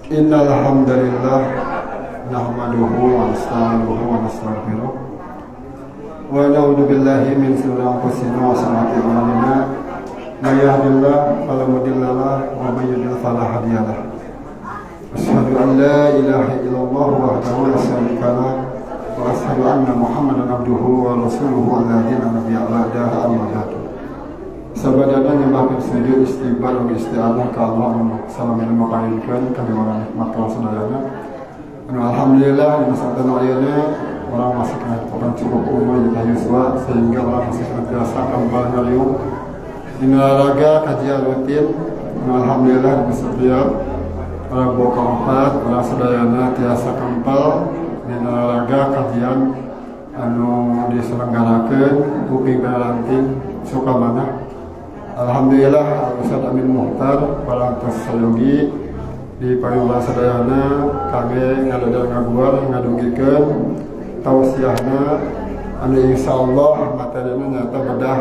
Innal hamdalillah nahmaduhu wa nasta'inuhu wa nastaghfiruh wa na'udzu billahi min shururi anfusina wa sayyiati a'malina. May yahdihillahu fala mudilla lahu wa may yudlil fala hadiya lahu. Asyhadu an la ilaha illallah wahdahu la syarika lahu wa asyhadu anna Muhammadan abduhu wa rasuluhu alladzina nabiyya ba'dahu amma ba'du. Sabadana nyembahkan sujud istighfar dan isti'anah ke Allah salam yang makainkan kami orang nikmat Allah sadayana. Alhamdulillah di masa tanah ayeuna orang masih kena bukan cukup umur kita yuswa sehingga orang masih kena biasa kembal ngaliung dina olahraga kajian rutin. Alhamdulillah di setiap Rabu keempat orang sadayana tiasa kempal dina olahraga kajian anu diselenggarakeun kuping garanting suka mana. Alhamdulillah Ustaz Amin Muhtar barang tos sayogi di payung sadayana kami ngadada ngaguar ngadugikeun tausiahna anu insyaallah materina nyata bedah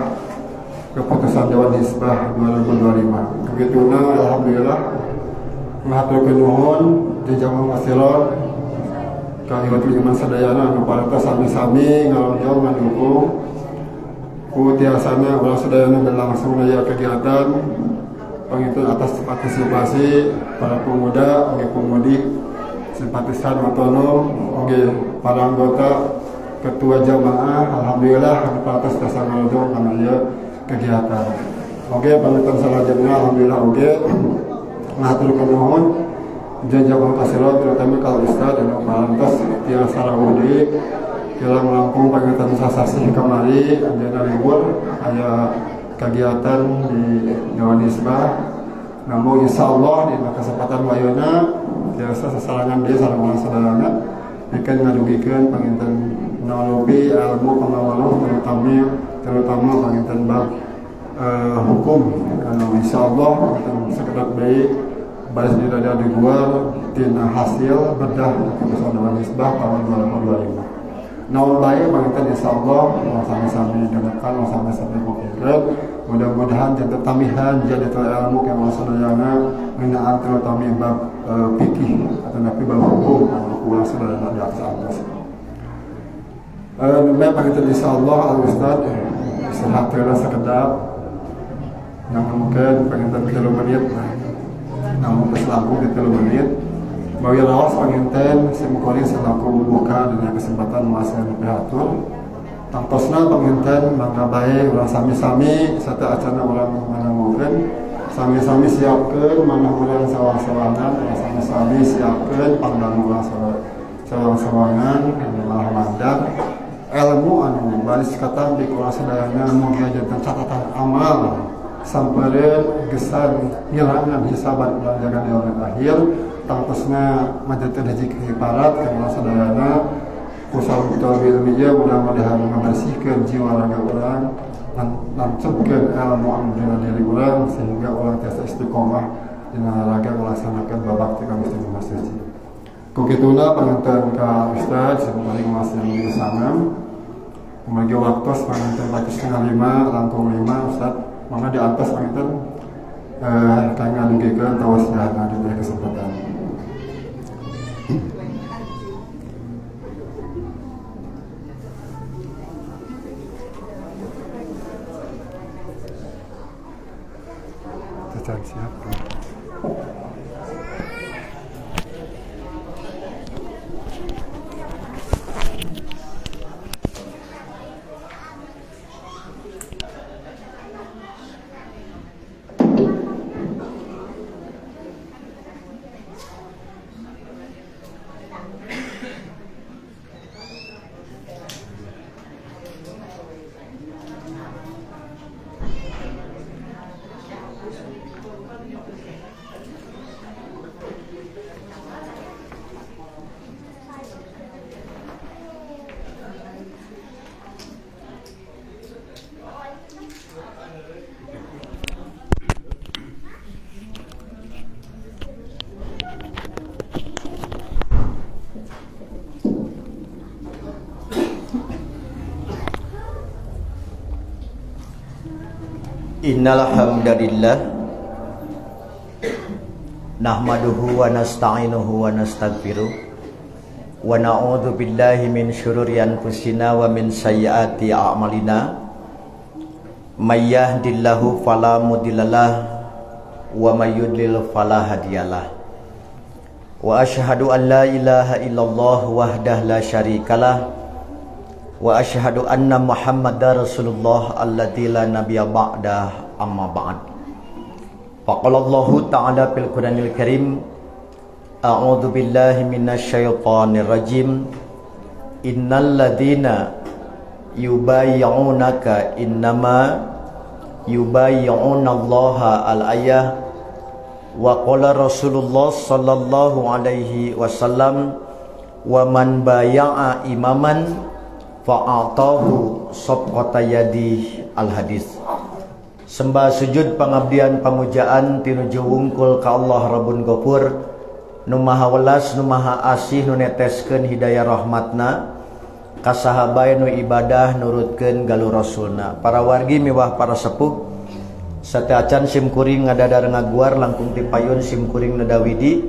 keputusan Dewan Hizbah 2025. Begituna alhamdulillah mahaturkeun nuhun di jamaah masilor ka iwatul iman sadayana anu parantos sami-sami ngalonjong ngandukung ku tiasana ulah sadayana berlangsung aya kegiatan pengituan atas partisipasi para pemuda, oge pemudi, simpatisan otonom, oge para anggota ketua jamaah. Alhamdulillah parantos tiasa ngalojong kana ieu kegiatan. Oge pamitan salajengna alhamdulillah oge ngaturkeun nuhun jamaah pasirot terutama ka Ustaz anu parantos tiasa rawuh dalam Lampung pangitan sasasi kemari ada libur ada kegiatan di Dewan Hizbah. Namun insyaallah di kesempatan wayona biasa sesalangan dia sareng orang saudara bikin ngadugikeun panginten nalupi ilmu pengawaloh terutama panginten bab hukum anu insyaallah sekedar baik baris dirada di luar tina hasil bedah keputusan Dewan Hizbah tahun 2025. Naon bae panginten insyaallah sami-sami dengarkan sami-sami konkret. Mudah-mudahan jantan tamihan jadi ilmu yang sadayana ngeunaan terutama bab fikih atau nabi bab hukum anu sadayana di atas. Nembe panginten insyaallah al Ustaz istirahat heula sakedap. Yang mungkin panginten 3 menit. Namun geus langkung di 3 menit. Bagi lawas panginten simkuring selaku buka dengan kesempatan muasal pihatur. Tangtosna panginten mangga bae ulah sami-sami sarta acara urang manangukeun sami-sami siapkeun manah urang sawang-sawangan sami-sami siapkeun pangdangu urang sawang-sawangan inilah mandat ilmu anu baris kata di kula sadayana mugia janten catatan amal sampeureun gesan ngilangan hisaban urang jaga di orang akhir. Tangtosna majeteun hiji kiparat kana sadayana kusal betul ilmiah mudah-mudahan membersihkan jiwa raga orang lancarkan ilmu anu dina diri orang sehingga orang tiasa istiqomah dina raga melaksanakan babakti ka masjid. Kukituna panganten ka Ustaz paling masih di sanam umagi waktu panganten 4:30 langkung 5 Ustaz mangga di atas panganten kang ngadugikeun tawasihna di kesempatan. Siap. Innal hamdalillah Nahmaduhu wa nasta'inuhu wa nastaghfiruh wa na'udzu billahi min syururi anfusina wa min sayyiati a'malina. May yahdihillahu fala mudhillalah wa may yudlil fala hadiyalah. Wa asyhadu an la ilaha illallah wahdahu la syarikalah wa asyhadu anna Muhammadar Rasulullah alladzi la nabiyya ba'dah, amma ba'd. Faqala Allah ta'ala fil Qur'anil Karim, a'udzu billahi minasyaitonir rajim. Innal ladzina yubayyi'unaka innama yubayyi'unallaha al-ayah. Wa qala Rasulullah sallallahu alaihi wasallam, wa man baya'a imaman fa'atahu sabqata yadi, al-hadis. Sembah sujud pangabdian pamujaan tinuju wungkul ka Allah Rabbun Ghafur, nu maha welas nu maha asih nu neteskeun hidayah rahmatna ka sahabae nu ibadah nurutkeun galur rasulna. Para wargi miwah para sepuh sateacan simkuring ngadadar ngaguar langkung tipayun simkuring nedawidi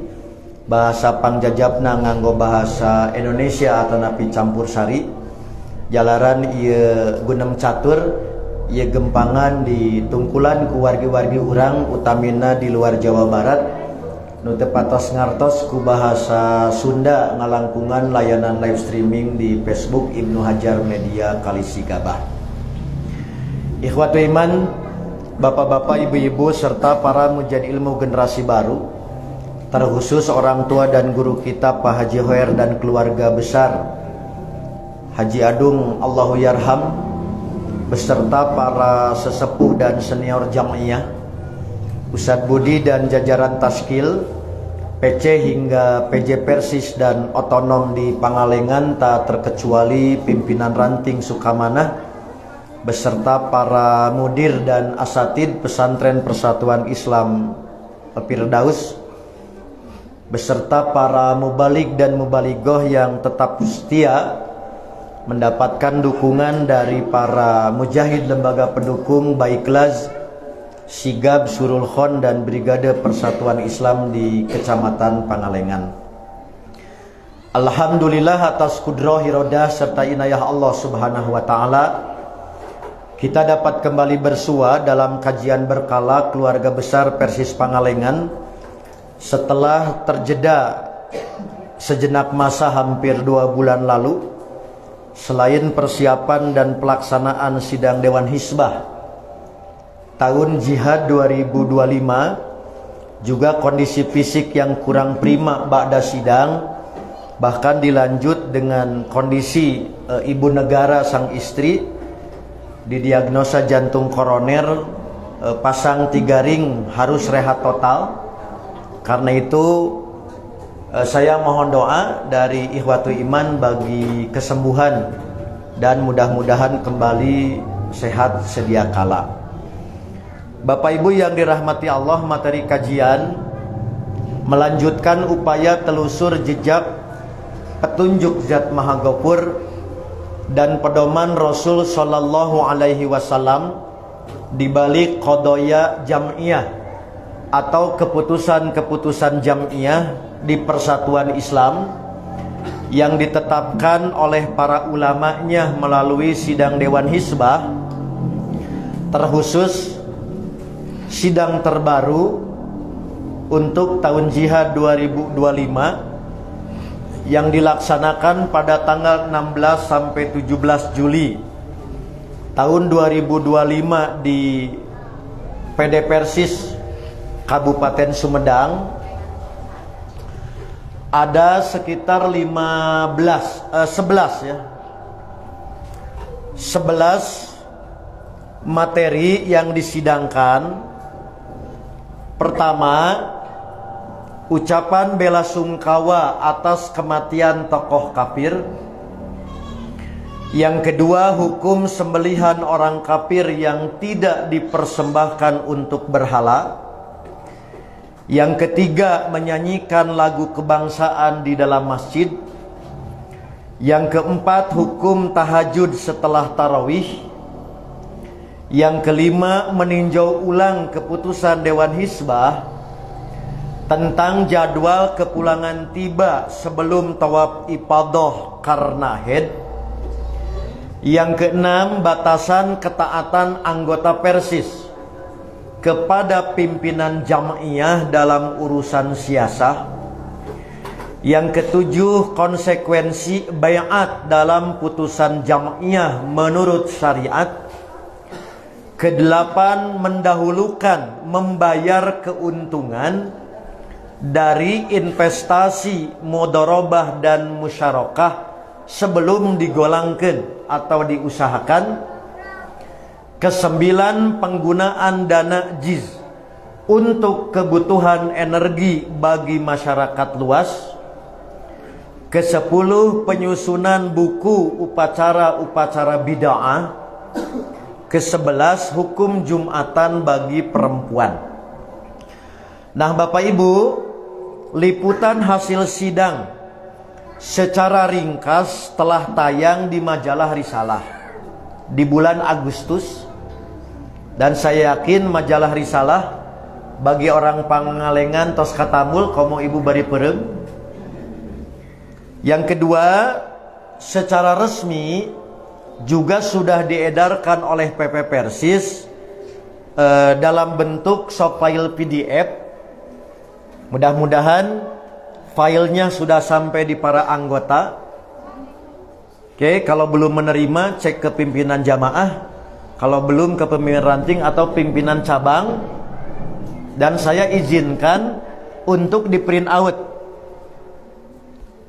bahasa pangjajabna nganggo bahasa Indonesia atau napi campur sari. Jalaran ieu gunem catur ieu gempangan ditungkulan ku wargi-wargi urang utamina di luar Jawa Barat nu teu patos ngartos ku bahasa Sunda ngalangkungan layanan live streaming di Facebook Ibnu Hajar Media Kalisi Gabah. Ikhwatul iman, bapak-bapak, ibu-ibu serta para mujahid ilmu generasi baru, terkhusus orang tua dan guru kita Pak Haji Hoer dan keluarga besar Haji Adung Allahu Yarham, beserta para sesepuh dan senior jam'iyah, Ustadz Budi dan jajaran Taskil, PC hingga PJ Persis dan otonom di Pangalengan, tak terkecuali pimpinan ranting Sukamanah, beserta para mudir dan asatid pesantren Persatuan Islam Firdaus, beserta para mubalik dan mubaligoh yang tetap setia mendapatkan dukungan dari para mujahid lembaga pendukung Baiklaz, Sigab, Surul Khon dan Brigade Persatuan Islam di Kecamatan Pangalengan. Alhamdulillah atas kudroh irodah serta inayah Allah Subhanahu wa ta'ala, kita dapat kembali bersua dalam kajian berkala keluarga besar Persis Pangalengan setelah terjeda sejenak masa hampir 2 bulan lalu. Selain persiapan dan pelaksanaan sidang Dewan Hizbah tahun Jihad 2025, juga kondisi fisik yang kurang prima ba'da sidang, bahkan dilanjut dengan kondisi ibu negara sang istri didiagnosa jantung koroner, pasang 3 ring, harus rehat total. Karena itu saya mohon doa dari ikhwatul iman bagi kesembuhan dan mudah-mudahan kembali sehat sedia kala. Bapak Ibu yang dirahmati Allah, materi kajian melanjutkan upaya telusur jejak petunjuk Zat Maha Ghafur dan pedoman Rasul Sallallahu Alaihi Wasallam di balik qadaya jam'iyah atau keputusan-keputusan jam'iyah di Persatuan Islam yang ditetapkan oleh para ulamanya melalui sidang Dewan Hizbah, terkhusus sidang terbaru untuk tahun Jihad 2025 yang dilaksanakan pada tanggal 16 sampai 17 Juli tahun 2025 di PD Persis Kabupaten Sumedang. Ada sekitar 11 materi yang disidangkan. Pertama, ucapan bela sungkawa atas kematian tokoh kafir. Yang kedua, hukum sembelihan orang kafir yang tidak dipersembahkan untuk berhala. Yang ketiga, menyanyikan lagu kebangsaan di dalam masjid. Yang keempat, hukum tahajud setelah tarawih. Yang kelima, meninjau ulang keputusan Dewan Hizbah tentang jadwal kepulangan tiba sebelum tawaf ifadah karena haid. Yang keenam, batasan ketaatan anggota Persis kepada pimpinan jam'iyah dalam urusan siasah. Yang ketujuh, konsekuensi baiat dalam putusan jam'iyah menurut syariat. Kedelapan, mendahulukan membayar keuntungan dari investasi mudharabah dan musyarakah sebelum digolangkan atau diusahakan. Kesembilan, penggunaan dana jiz untuk kebutuhan energi bagi masyarakat luas. Kesepuluh, penyusunan buku upacara-upacara bid'ah. Kesebelas, hukum Jumatan bagi perempuan. Nah Bapak Ibu, liputan hasil sidang secara ringkas telah tayang di majalah Risalah di bulan Agustus. Dan saya yakin majalah Risalah bagi orang Pangalengan tos katamul komo ibu bari perem. Yang kedua, secara resmi juga sudah diedarkan oleh PP Persis dalam bentuk soft file PDF. Mudah-mudahan filenya sudah sampai di para anggota. Oke, kalau belum menerima cek ke pimpinan jamaah, kalau belum ke pimpinan ranting atau pimpinan cabang. Dan saya izinkan untuk di print out.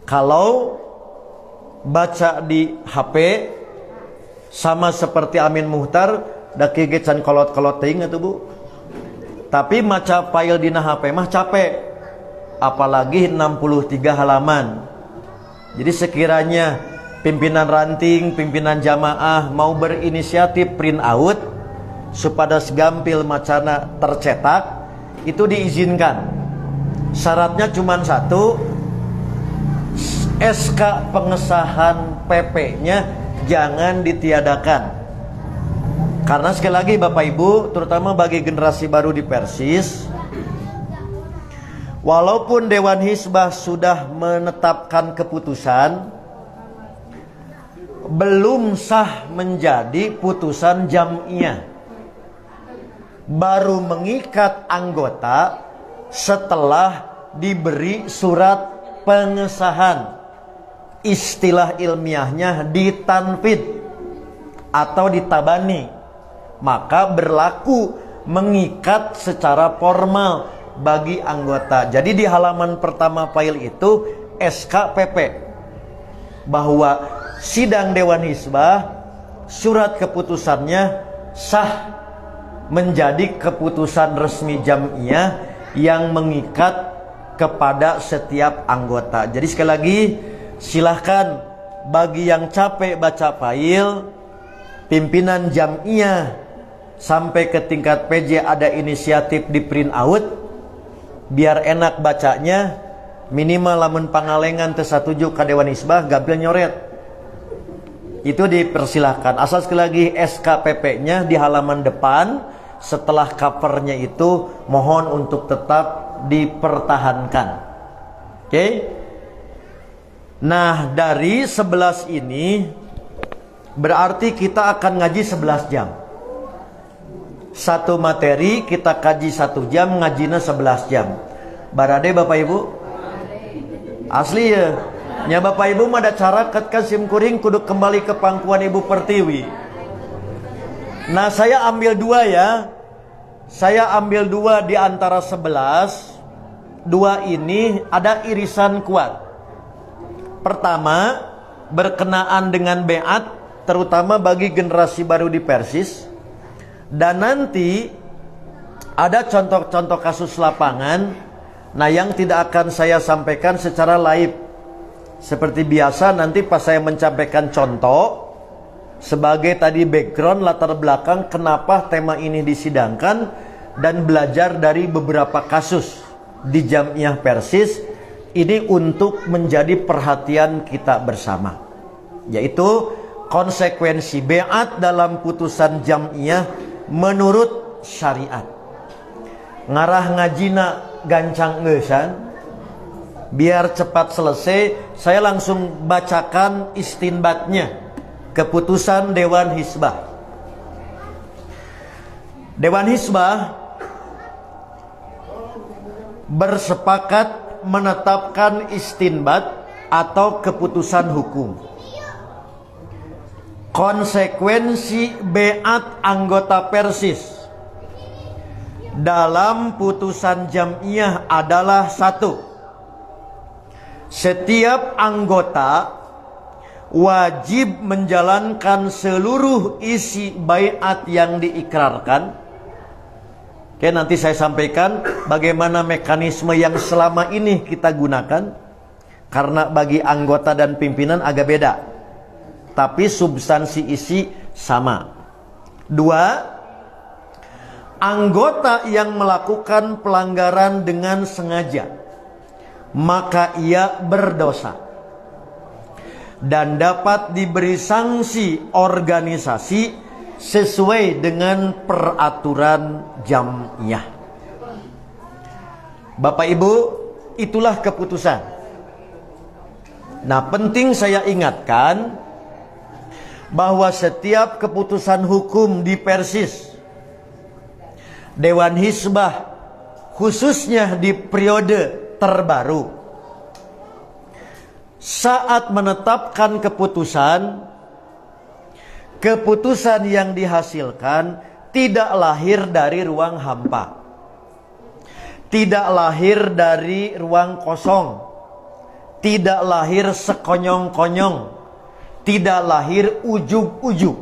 Kalau baca di HP sama seperti Amin Muhtar daki gecan kolot-kolot ting atuh Bu. Tapi maca file dina HP mah capek. Apalagi 63 halaman. Jadi sekiranya pimpinan ranting, pimpinan jamaah mau berinisiatif print out supaya segampil macana tercetak, itu diizinkan. Syaratnya cuma satu, SK pengesahan PP-nya jangan ditiadakan. Karena sekali lagi Bapak Ibu, terutama bagi generasi baru di Persis, walaupun Dewan Hizbah sudah menetapkan keputusan, belum sah menjadi putusan jam'iyah. Baru mengikat anggota setelah diberi surat pengesahan. Istilah ilmiahnya ditanfid atau ditabani. Maka berlaku mengikat secara formal bagi anggota. Jadi di halaman pertama file itu SKPP bahwa sidang Dewan Hizbah surat keputusannya sah menjadi keputusan resmi jam'iyah yang mengikat kepada setiap anggota. Jadi sekali lagi silahkan bagi yang capek baca file, pimpinan jam'iyah sampai ke tingkat PJ ada inisiatif di print out biar enak bacanya. Minimal lamun Pangalengan tersatuju ka Dewan Hizbah gampil nyoret. Itu dipersilahkan. Asal sekali lagi SKPP-nya di halaman depan setelah covernya itu mohon untuk tetap dipertahankan. Oke. Nah, dari 11 ini berarti kita akan ngaji 11 jam. Satu materi kita kaji 1 jam, ngajina 11 jam. Barade Bapak Ibu? Asli ya. Nya Bapak Ibu mah ada cara ket sim kuring kudu kembali ke pangkuan Ibu Pertiwi. Nah, saya ambil 2 ya. Saya ambil 2 di antara 11. 2 ini ada irisan kuat. Pertama, berkenaan dengan baiat terutama bagi generasi baru di Persis. Dan nanti ada contoh-contoh kasus lapangan, nah yang tidak akan saya sampaikan secara live. Seperti biasa nanti pas saya menyampaikan contoh sebagai tadi background latar belakang kenapa tema ini disidangkan dan belajar dari beberapa kasus di Jam'iyah Persis ini untuk menjadi perhatian kita bersama, yaitu konsekuensi baiat dalam putusan Jam'iyah menurut syariat. Ngarah ngajina gancang ngeusan. Biar cepat selesai, saya langsung bacakan istinbatnya, keputusan Dewan Hizbah. Dewan Hizbah bersepakat menetapkan istinbat atau keputusan hukum. Konsekuensi beat anggota Persis dalam putusan jam'iyah adalah 1. Setiap anggota wajib menjalankan seluruh isi baiat yang diikrarkan. Oke, nanti saya sampaikan bagaimana mekanisme yang selama ini kita gunakan. Karena bagi anggota dan pimpinan agak beda, tapi substansi isi sama. 2. Anggota yang melakukan pelanggaran dengan sengaja, maka ia berdosa dan dapat diberi sanksi organisasi sesuai dengan peraturan jam'iyah. Bapak Ibu, itulah keputusan. Nah, penting saya ingatkan bahwa setiap keputusan hukum di Persis, Dewan Hizbah, khususnya di periode terbaru, saat menetapkan keputusan yang dihasilkan tidak lahir dari ruang hampa, tidak lahir dari ruang kosong, tidak lahir sekonyong-konyong, tidak lahir ujug-ujug.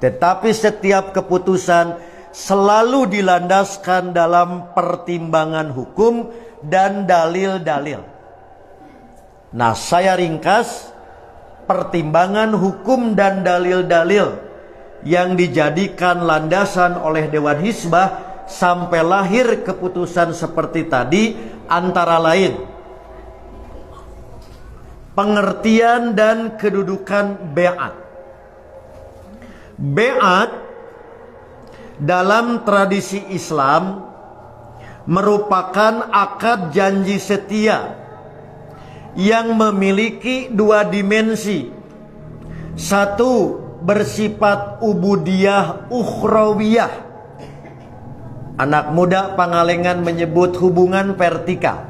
Tetapi setiap keputusan selalu dilandaskan dalam pertimbangan hukum dan dalil-dalil. Nah, saya ringkas pertimbangan hukum dan dalil-dalil yang dijadikan landasan oleh Dewan Hizbah sampai lahir keputusan seperti tadi, antara lain pengertian dan kedudukan beat. Beat dalam tradisi Islam merupakan akad janji setia yang memiliki 2 dimensi. 1, bersifat ubudiyah ukhrawiyah. Anak muda Pangalengan menyebut hubungan vertikal.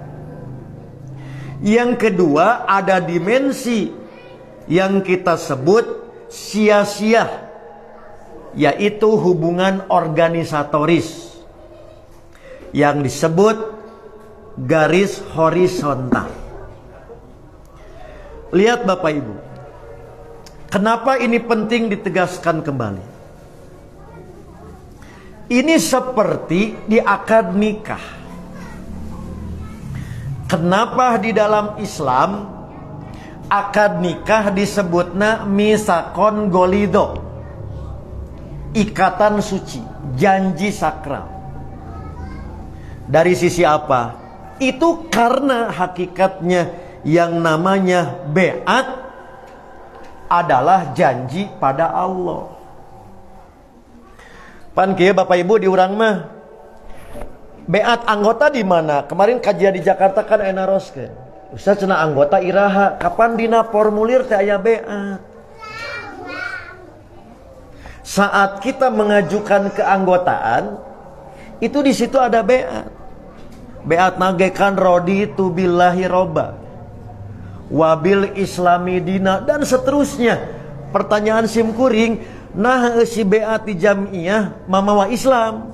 Yang kedua, ada dimensi yang kita sebut sia-sia, yaitu hubungan organisatoris yang disebut garis horizontal. Lihat Bapak Ibu, kenapa ini penting ditegaskan kembali. Ini seperti di akad nikah. Kenapa di dalam Islam akad nikah disebutnya misakon golido, ikatan suci, janji sakral? Dari sisi apa? Itu karena hakikatnya yang namanya beat adalah janji pada Allah. Pan kieu Bapak Ibu diurang mah beat anggota di mana? Kemarin kajian di Jakarta kan aya naroskeun. Ustaz cenah anggota iraha, kapan dina formulir teh aya beat? Saat kita mengajukan keanggotaan, itu di situ ada beat. Beat nagekan raditu billahi robba wabil islami dina, dan seterusnya. Pertanyaan simkuring, nah si beat di jam'iyah mamawa Islam.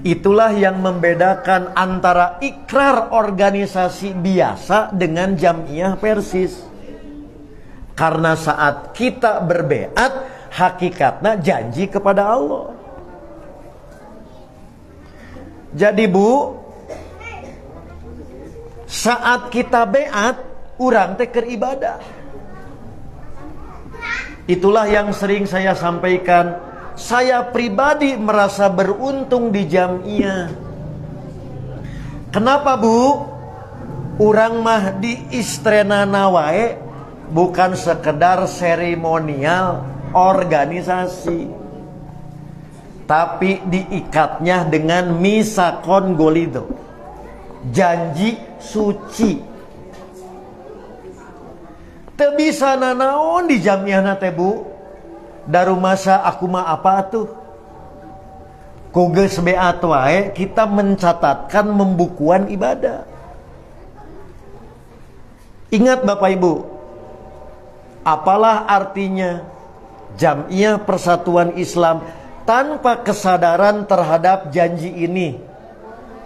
Itulah yang membedakan antara ikrar organisasi biasa dengan jam'iyah Persis. Karena saat kita berbeat, hakikatnya janji kepada Allah. Jadi Bu, saat kita beat, urang teh keur ibadah. Itulah yang sering saya sampaikan. Saya pribadi merasa beruntung di jam'iyah. Kenapa Bu? Urang mah di istrenana wae, bukan sekedar seremonial organisasi. tapi diikatnya dengan misakon golido, janji suci. Teu bisa nanaon di jamiahna teh Bu. Daru masa aku mah apa tuh? Kugeus beat wae kita mencatatkan membukuan ibadah. Ingat Bapak Ibu, apalah artinya Jamiah Persatuan Islam tanpa kesadaran terhadap janji ini?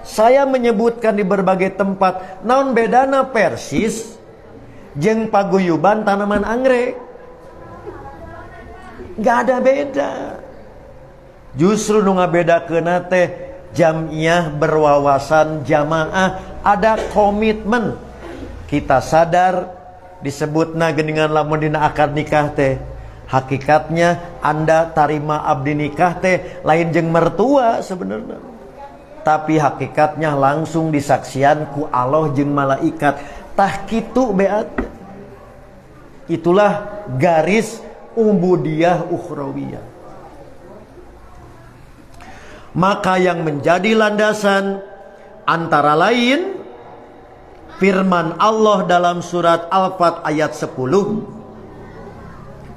Saya menyebutkan di berbagai tempat, naon bedana persis jeung paguyuban tanaman anggrek. Gak ada beda. Justru nu ngabedakeunna teh jamiah berwawasan jamaah, ada komitmen. Kita sadar disebutna geuningan lamun dina akad nikah teh, hakikatnya Anda tarima abdi nikah teh lain jeung mertua sebenarnya. Tapi hakikatnya langsung disaksian ku Allah jeung malaikat. Tah kitu beat. Itulah garis ubudiyah ukhrawiyah. Maka yang menjadi landasan antara lain firman Allah dalam surat Al-Fat ayat 10.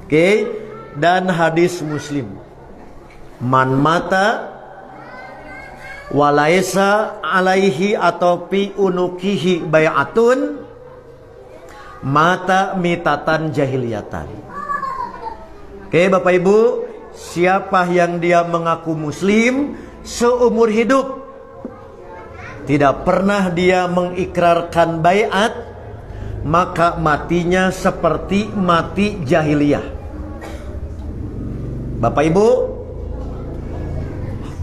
Oke, dan hadis Muslim. Man mata walaisa alaihi atau fi unukihi bay'atun mata mitatan jahiliyatan. Oke Bapak Ibu, siapa yang dia mengaku muslim seumur hidup tidak pernah dia mengikrarkan baiat, maka matinya seperti mati jahiliyah. Bapak Ibu,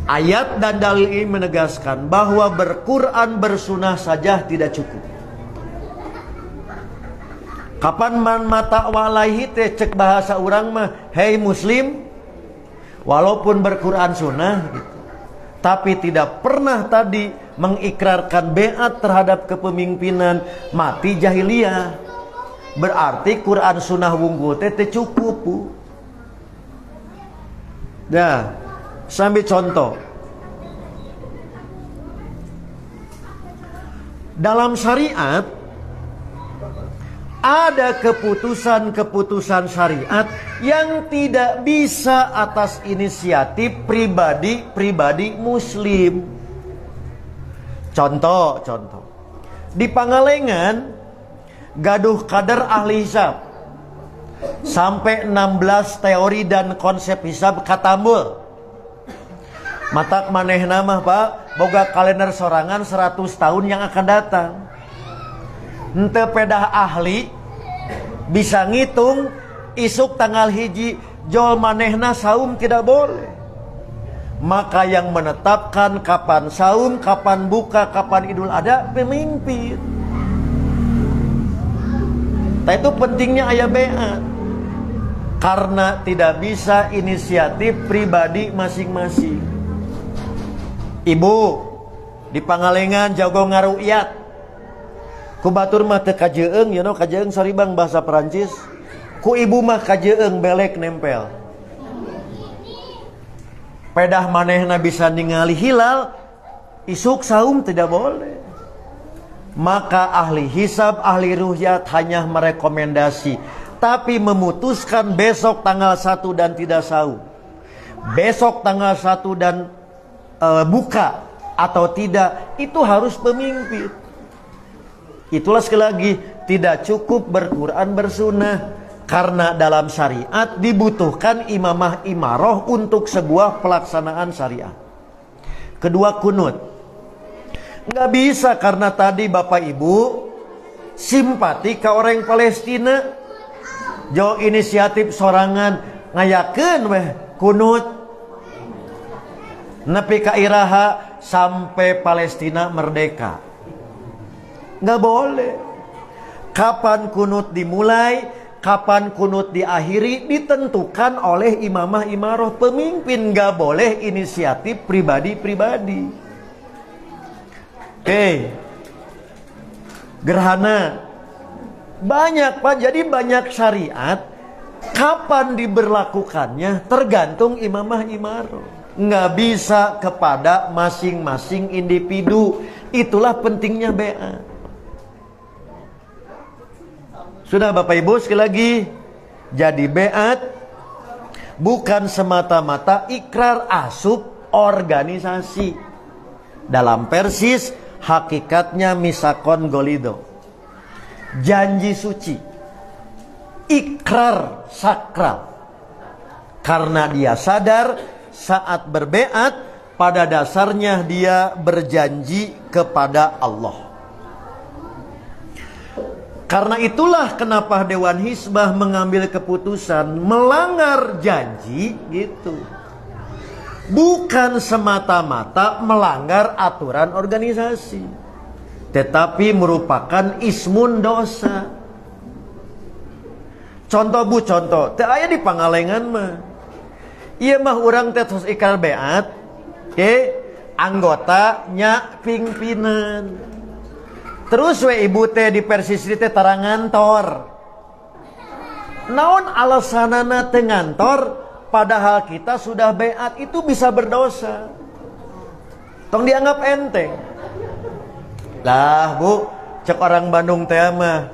ayat dan dalil ini menegaskan bahwa berquran bersunah saja tidak cukup. Kapan man mata walaihi teh cek bahasa urang mah, hei muslim, walaupun berquran sunnah gitu, tapi tidak pernah tadi mengikrarkan beat terhadap kepemimpinan, mati jahiliyah. Berarti Quran sunnah wungkul teh cukup Bu. Nah, sambil contoh. Dalam syariat ada keputusan-keputusan syariat yang tidak bisa atas inisiatif pribadi muslim. Contoh. Di Pangalengan gaduh kader ahli hisab. Sampai 16 teori dan konsep hisab katambul. Matak manehna mah Pak, boga kalender sorangan 100 tahun yang akan datang. Henteu pedah ahli bisa ngitung isuk tanggal hiji jol manehna saum tidak boleh. Maka yang menetapkan kapan saum, kapan buka, kapan Idul Adha pemimpin. Nah itu pentingnya aya beat. Karena tidak bisa inisiatif pribadi masing-masing. Ibu di Pangalengan jago ngaru'yat. Ku batur mah teu kajeung, you know, kajeung sorry Bang bahasa Perancis. Ku ibu mah kajeung belek nempel. Pedah manehna bisa ningali hilal, isuk saum tidak boleh. Maka ahli hisab, ahli ruhyat hanya merekomendasi, tapi memutuskan besok tanggal 1 dan tidak saum. Besok tanggal 1 dan buka atau tidak, itu harus pemimpin. Itulah sekali lagi tidak cukup berquran bersunnah, karena dalam syariat dibutuhkan imamah imaroh untuk sebuah pelaksanaan syariat. Kedua, kunut. Nggak bisa karena tadi Bapak Ibu simpati ke orang Palestina, jo inisiatif sorangan ngayakeun weh kunut nepi ka iraha sampai Palestina merdeka. Nggak boleh. Kapan kunut dimulai, kapan kunut diakhiri ditentukan oleh imamah imaroh pemimpin. Nggak boleh inisiatif pribadi-pribadi. Oke. Gerhana banyak Pak. Jadi banyak syariat kapan diberlakukannya tergantung imamah imaroh. nggak bisa kepada masing-masing individu. Itulah pentingnya beat. Sudah Bapak Ibu, sekali lagi, jadi beat bukan semata-mata ikrar asup organisasi. Dalam Persis hakikatnya misakon golido, janji suci, ikrar sakral. Karena dia sadar saat berbeat pada dasarnya dia berjanji kepada Allah. Karena itulah kenapa Dewan Hizbah mengambil keputusan melanggar janji gitu. Bukan semata-mata melanggar aturan organisasi, tetapi merupakan ismun dosa. Contoh bu, contoh. Teu aya di Pangalengan mah. Ieu mah urang teh tos ikrar beat, anggotanya pimpinan. Terus we ibu teh di Persis teh tara ngantor. Naon alasanana teu ngantor padahal kita sudah beat, itu bisa berdosa. Tong dianggap enteng. Lah bu, cek orang Bandung teh mah.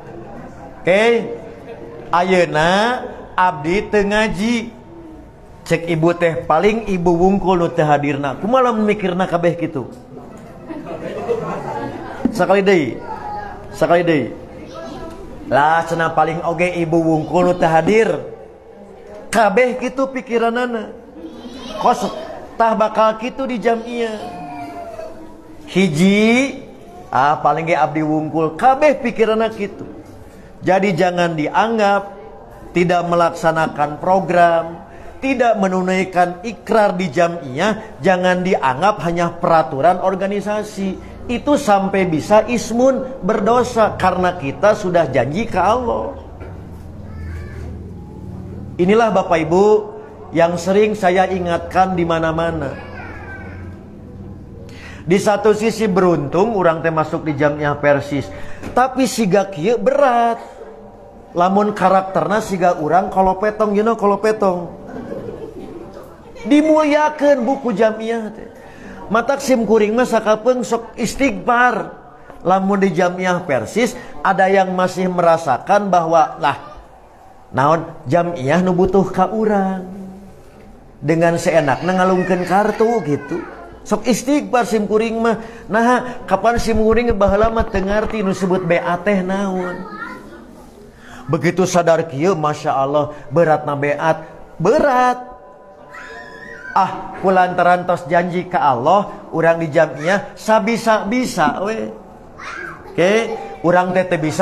Ayeuna abdi teu ngaji. Cek ibu teh paling ibu wungkul nu teu hadirna. Kumaha mikirna kabeh kitu? Sakali deui. Lah cenah paling oge ibu wungkul nu teu hadir. Kabeh kitu pikiranana. Kos tah bakal kitu di jamiah. Hiji paling ge abdi wungkul, kabeh pikiranna kitu. Jadi jangan dianggap tidak melaksanakan program, tidak menunaikan ikrar di jamiah, jangan dianggap hanya peraturan organisasi. Itu sampai bisa ismun, berdosa karena kita sudah janji ke Allah. Inilah Bapak Ibu yang sering saya ingatkan di mana-mana. Di satu sisi beruntung orang teh masuk di jamiah Persis, tapi siga kieu berat. Lamun karakterna siga urang kolopetong, kolopetong. Dimuliakeun buku jamiah teh. Matak sim kuring mah sakapeung sok istighfar. Lamun di jamiah Persis ada yang masih merasakan bahwa naon jamiah nu butuh ka urang. Dengan seenakna ngalungkeun kartu gitu. Sok istighfar sim kuring mah. Nah, kapan sim kuring baheula mah teu ngarti nu sebut BAT teh naon. Begitu sadar kieu, Masya Allah, beratna beat, berat. Kulantaran tos janji ke Allah, urang di jamiah sabisa-bisa we. Urang teh teu bisa